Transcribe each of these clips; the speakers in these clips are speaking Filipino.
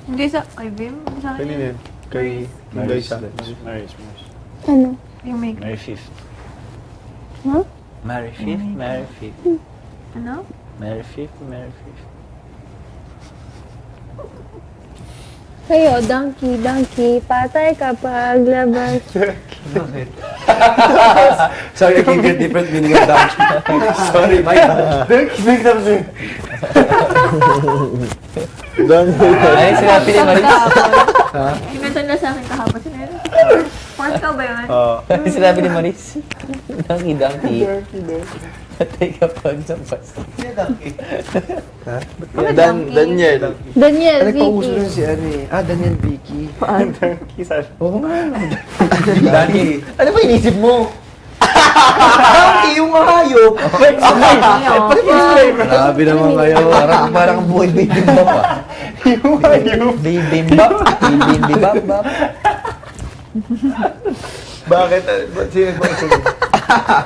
Hindi kay Bim? Sa akin Kanina yun. yun. Kay Inday sa... Maris. Ano? Yung make. Mary 5th. Huh? Mary 5th, Mary 5th. Ano? Mary 5th, Mary 5th. Kayo, donkey, patay kapag labas. Bakit? Sorry, I gave you a different meaning of donkey. Sorry, my bad. Make them sing. Ay, sinabi ni Maris. Ha? Inventan nila sa akin kahapon. Sino yun? Fourth ka ba yun? Ay, sinabi ni Maris. Donkey. Patay ka pag sampas. Ha? Daniel. Daniel, Ano pauso Vicky. nun si ano eh? Ah, Daniel Vicky. Donkey sa... Oo nga. Daniel. Ano ba inisip mo? Donkey, yung hayop. Grabe naman kayo. Parang buhay bibimbap ah. Yung hayop. Bibimbap. Bibimbap. Bakit? Sino ba ito?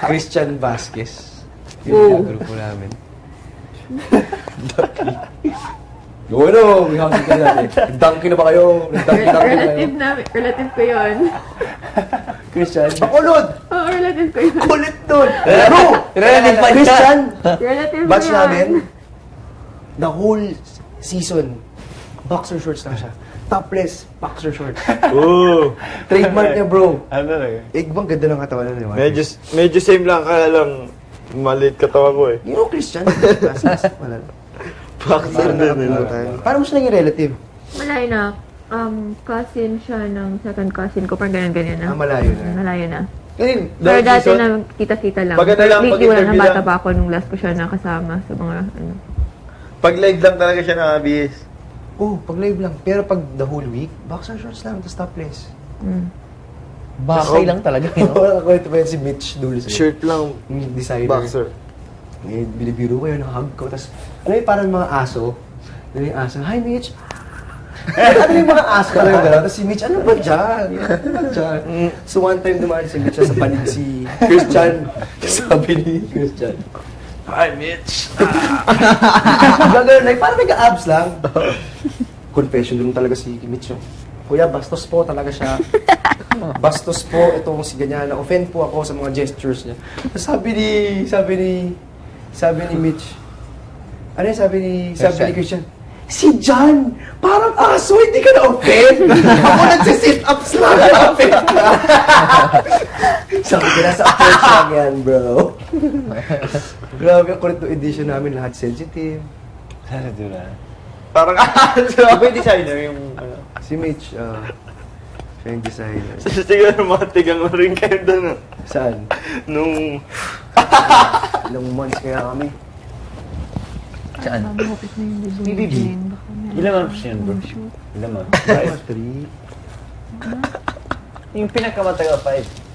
Christian Vasquez. Yung grupo namin. Donkey. Yung ano, may housing ka natin. Donkey na ba kayo? Donkey na kayo. Relative ko yun. Christian. Bakulod! Oo, relative ko yun. Kulit nun! Bro! Relative pa siya. Christian! Relative ko Batch yun. namin, the whole season, boxer shorts lang siya. Topless, boxer shorts. Oo. Trademark niya, bro. Ano eh? Bang ganda ng katawan na naman. Medyo same lang, kaya lang maliit katawan ko eh. You know, Christian. Wala. Boxer din nila. Paano mo siya naging relative? Malayo na. Cousin siya ng second cousin ko. Parang ganyan na. Malayo na. Malayo na. Ngayon, Pero dati na kita-kita lang. Pag ano lang, Lately, pag wala na interview bata lang. pa ako nung last ko siya nakasama sa mga ano. Pag live lang talaga siya nakabihis. Oh, pag live lang. Pero pag the whole week, boxer shorts lang, tapos topless. Bakay lang talaga. Wala ko ito pa yun si Mitch Dulce. Shirt lang, Yung designer. boxer. Eh, binibiro ko yun, hug ko. Tapos, ano yung parang mga aso? Ano yung aso? Hi, Mitch! Ano yung mga aso talaga gano'n? Tapos si Mitch, ano ba dyan? Ano ba dyan? So one time dumaan si Mitch sa panig si Christian. Sabi ni Christian, Hi, Mitch! gagawin like, parang nag-abs lang. Confession lang talaga si Mitch yung, Kuya, bastos po talaga siya. Bastos po itong si ganyan. Na-offend po ako sa mga gestures niya. Tapos sabi ni Mitch, ano yung sabi ni Christian? Si John! Parang aso, hindi ka na-offend! Ako nagsisit-ups lang, na-offend ka! Sabi ko, nasa approach lang yan, bro. Grabe, ang kulit ng edition namin, lahat sensitive. Sana dula. Parang iba yung designer yung ano. Si Mitch, siya yung designer. Siguro mga tigang rin kayo doon. ah. Saan? Nung Ilang months kaya kami. Saan? Mahapit na yung design. BBB. Ilan months yun, bro? Ilan months? 3. Yung pinakamatagal, 5.